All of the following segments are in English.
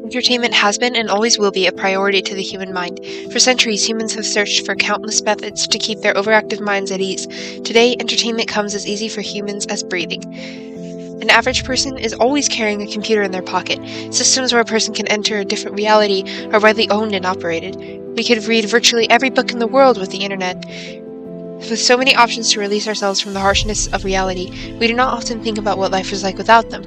Entertainment has been and always will be a priority to the human mind. For centuries, humans have searched for countless methods to keep their overactive minds at ease. Today, entertainment comes as easy for humans as breathing. An average person is always carrying a computer in their pocket. Systems where a person can enter a different reality are widely owned and operated. We could read virtually every book in the world with the internet. With so many options to release ourselves from the harshness of reality, we do not often think about what life was like without them.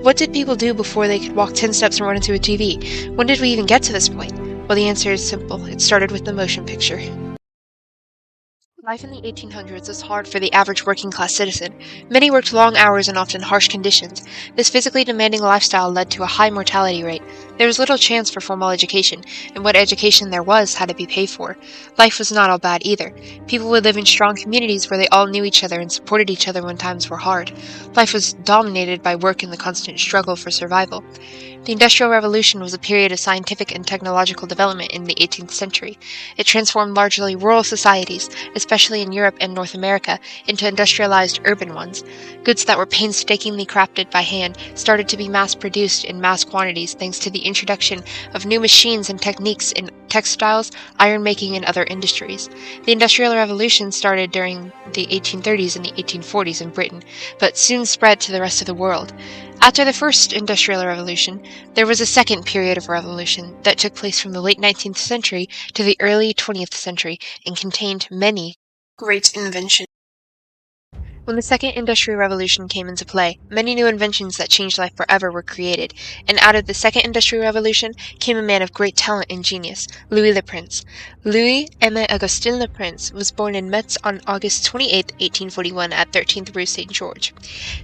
What did people do before they could walk 10 steps and run into a TV? When did we even get to this point? Well, the answer is simple. It started with the motion picture. Life in the 1800s was hard for the average working-class citizen. Many worked long hours in often harsh conditions. This physically demanding lifestyle led to a high mortality rate. There was little chance for formal education, and what education there was had to be paid for. Life was not all bad either. People would live in strong communities where they all knew each other and supported each other when times were hard. Life was dominated by work and the constant struggle for survival. The Industrial Revolution was a period of scientific and technological development in the 18th century. It transformed largely rural societies, especially in Europe and North America, into industrialized urban ones. Goods that were painstakingly crafted by hand started to be mass-produced in mass quantities thanks to the introduction of new machines and techniques in textiles, iron-making, and other industries. The Industrial Revolution started during the 1830s and the 1840s in Britain, but soon spread to the rest of the world. After the first Industrial Revolution, there was a second period of revolution that took place from the late 19th century to the early 20th century and contained many great inventions. When the Second Industrial Revolution came into play, many new inventions that changed life forever were created, and out of the Second Industrial Revolution came a man of great talent and genius, Louis le Prince. Louis-Aimé Augustin le Prince was born in Metz on August 28, 1841 at 13th Rue St. George.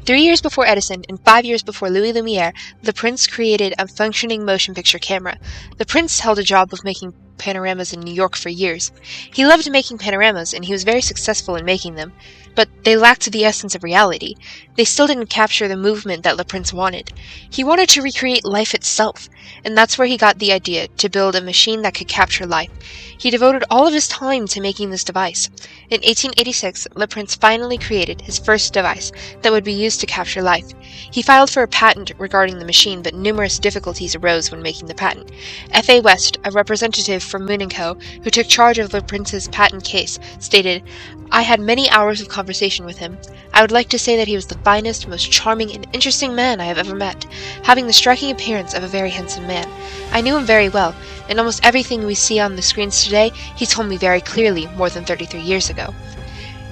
3 years before Edison and 5 years before Louis Lumiere, le Prince created a functioning motion picture camera. Le Prince held a job of making panoramas in New York for years. He loved making panoramas, and he was very successful in making them. But they lacked the essence of reality. They still didn't capture the movement that Le Prince wanted. He wanted to recreate life itself, and that's where he got the idea to build a machine that could capture life. He devoted all of his time to making this device. In 1886, Le Prince finally created his first device that would be used to capture life. He filed for a patent regarding the machine, but numerous difficulties arose when making the patent. F.A. West, a representative from Moon & Co., who took charge of Le Prince's patent case, stated, "I had many hours of conversation with him. I would like to say that he was the finest, most charming, and interesting man I have ever met, having the striking appearance of a very handsome man. I knew him very well, and almost everything we see on the screens today he told me very clearly more than 33 years ago."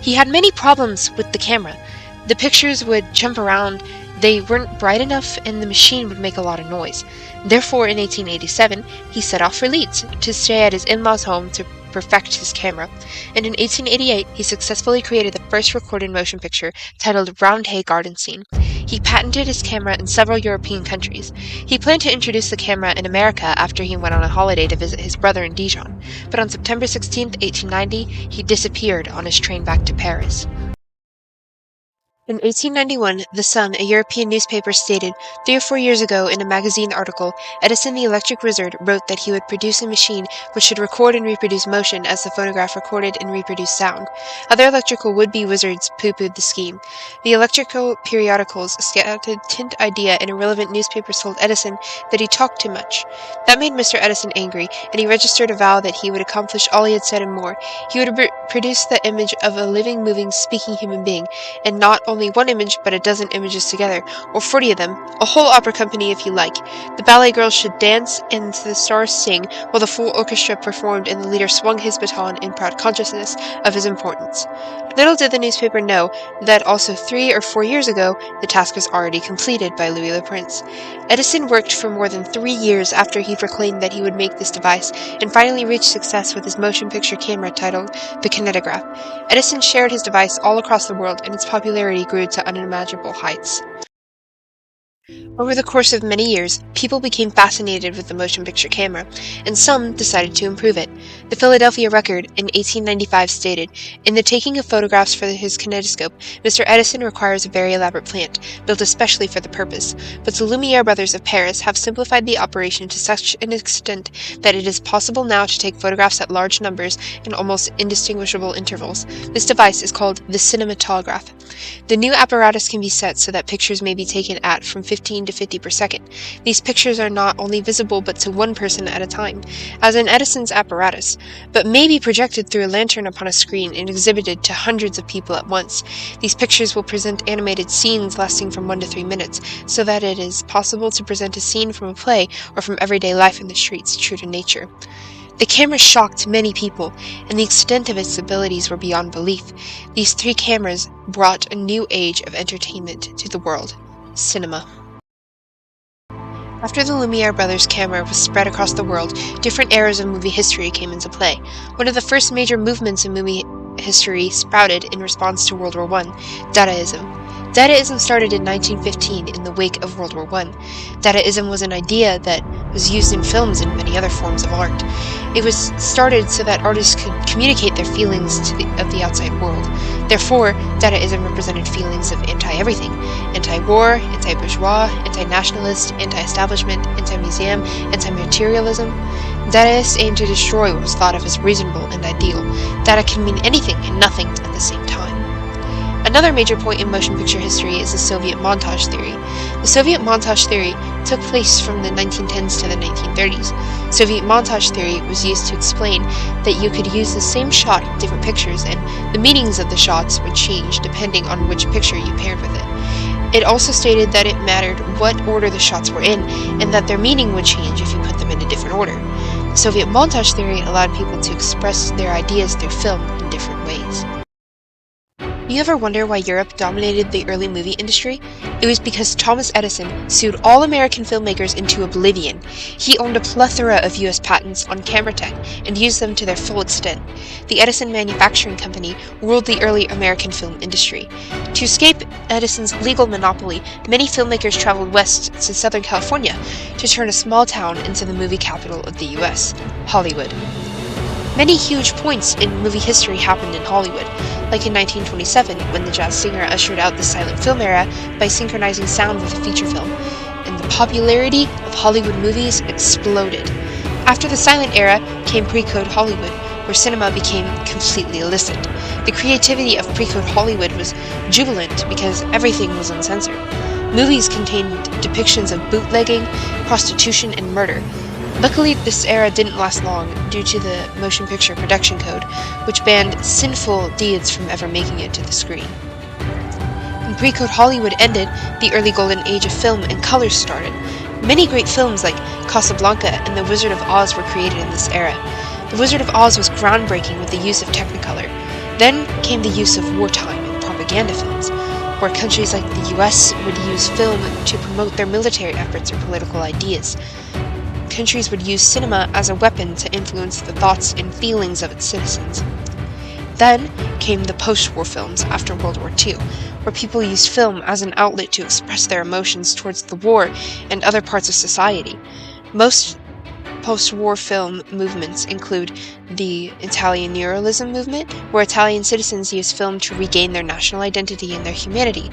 He had many problems with the camera. The pictures would jump around, they weren't bright enough, and the machine would make a lot of noise. Therefore, in 1887, he set off for Leeds to stay at his in-laws' home to perfect his camera, and in 1888 he successfully created the first recorded motion picture titled Round Hay Garden Scene. He patented his camera in several European countries. He planned to introduce the camera in America after he went on a holiday to visit his brother in Dijon, but on September 16, 1890, he disappeared on his train back to Paris. In 1891, The Sun, a European newspaper, stated, 3 or 4 years ago in a magazine article, Edison the electric wizard wrote that he would produce a machine which should record and reproduce motion as the phonograph recorded and reproduced sound. Other electrical would-be wizards pooh-poohed the scheme. The electrical periodicals scouted tint idea, and irrelevant newspapers told Edison that he talked too much. That made Mr. Edison angry, and he registered a vow that he would accomplish all he had said and more. He would produce the image of a living, moving, speaking human being, and not only one image, but a dozen images together, or 40 of them, a whole opera company if you like. The ballet girls should dance, and the stars sing, while the full orchestra performed, and the leader swung his baton in proud consciousness of his importance. Little did the newspaper know that also 3 or 4 years ago, the task was already completed by Louis le Prince. Edison worked for more than 3 years after he proclaimed that he would make this device, and finally reached success with his motion picture camera titled the kinetograph. Edison shared his device all across the world, and its popularity grew to unimaginable heights. Over the course of many years, people became fascinated with the motion picture camera, and some decided to improve it. The Philadelphia Record in 1895 stated, "In the taking of photographs for his kinetoscope, Mr. Edison requires a very elaborate plant, built especially for the purpose, but the Lumiere brothers of Paris have simplified the operation to such an extent that it is possible now to take photographs at large numbers and almost indistinguishable intervals. This device is called the cinematograph. The new apparatus can be set so that pictures may be taken at from 15 15 to 50 per second. These pictures are not only visible but to one person at a time, as in Edison's apparatus, but may be projected through a lantern upon a screen and exhibited to hundreds of people at once. These pictures will present animated scenes lasting from 1 to 3 minutes, so that it is possible to present a scene from a play or from everyday life in the streets, true to nature. The camera shocked many people, and the extent of its abilities were beyond belief. These 3 cameras brought a new age of entertainment to the world: cinema. After the Lumiere brothers' camera was spread across the world, different eras of movie history came into play. One of the first major movements in movie history sprouted in response to World War I, Dadaism. Dadaism started in 1915 in the wake of World War I. Dadaism was an idea that was used in films and many other forms of art. It was started so that artists could communicate their feelings of the outside world. Therefore, Dadaism represented feelings of anti-everything: anti-war, anti-bourgeois, anti-nationalist, anti-establishment, anti-museum, anti-materialism. Dadaists aimed to destroy what was thought of as reasonable and ideal. Dada can mean anything and nothing at the same time. Another major point in motion picture history is the Soviet montage theory. The Soviet montage theory took place from the 1910s to the 1930s. Soviet montage theory was used to explain that you could use the same shot in different pictures, and the meanings of the shots would change depending on which picture you paired with it. It also stated that it mattered what order the shots were in, and that their meaning would change if you put them in a different order. The Soviet montage theory allowed people to express their ideas through film in different ways. You ever wonder why Europe dominated the early movie industry? It was because Thomas Edison sued all American filmmakers into oblivion. He owned a plethora of US patents on camera tech and used them to their full extent. The Edison Manufacturing Company ruled the early American film industry. To escape Edison's legal monopoly, many filmmakers traveled west to Southern California to turn a small town into the movie capital of the US, Hollywood. Many huge points in movie history happened in Hollywood, like in 1927 when the jazz singer ushered out the silent film era by synchronizing sound with a feature film, and the popularity of Hollywood movies exploded. After the silent era came pre-code Hollywood, where cinema became completely illicit. The creativity of pre-code Hollywood was jubilant because everything was uncensored. Movies contained depictions of bootlegging, prostitution, and murder. Luckily, this era didn't last long due to the Motion Picture Production Code, which banned sinful deeds from ever making it to the screen. When pre-code Hollywood ended, the early golden age of film and colors started. Many great films like Casablanca and The Wizard of Oz were created in this era. The Wizard of Oz was groundbreaking with the use of Technicolor. Then came the use of wartime and propaganda films, where countries like the US would use film to promote their military efforts or political ideas. Countries would use cinema as a weapon to influence the thoughts and feelings of its citizens. Then came the post-war films after World War II, where people used film as an outlet to express their emotions towards the war and other parts of society. Most post-war film movements include the Italian Neorealism movement, where Italian citizens used film to regain their national identity and their humanity,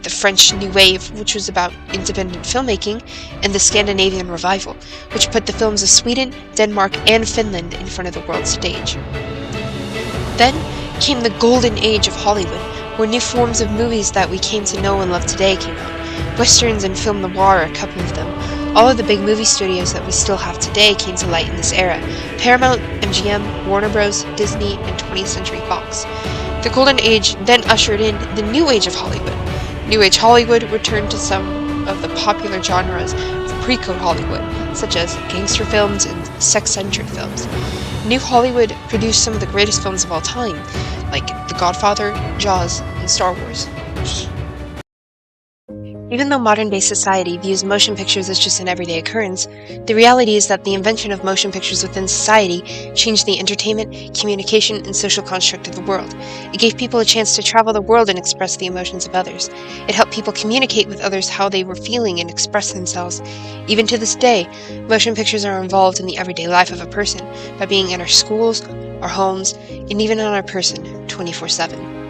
the French New Wave, which was about independent filmmaking, and the Scandinavian Revival, which put the films of Sweden, Denmark, and Finland in front of the world stage. Then came the golden age of Hollywood, where new forms of movies that we came to know and love today came out. Westerns and film noir are a couple of them. All of the big movie studios that we still have today came to light in this era: Paramount, MGM, Warner Bros., Disney, and 20th Century Fox. The golden age then ushered in the new age of Hollywood. New Age Hollywood returned to some of the popular genres of pre-code Hollywood, such as gangster films and sex-centric films. New Hollywood produced some of the greatest films of all time, like The Godfather, Jaws, and Star Wars. Even though modern-day society views motion pictures as just an everyday occurrence, the reality is that the invention of motion pictures within society changed the entertainment, communication, and social construct of the world. It gave people a chance to travel the world and express the emotions of others. It helped people communicate with others how they were feeling and express themselves. Even to this day, motion pictures are involved in the everyday life of a person by being in our schools, our homes, and even on our person 24/7.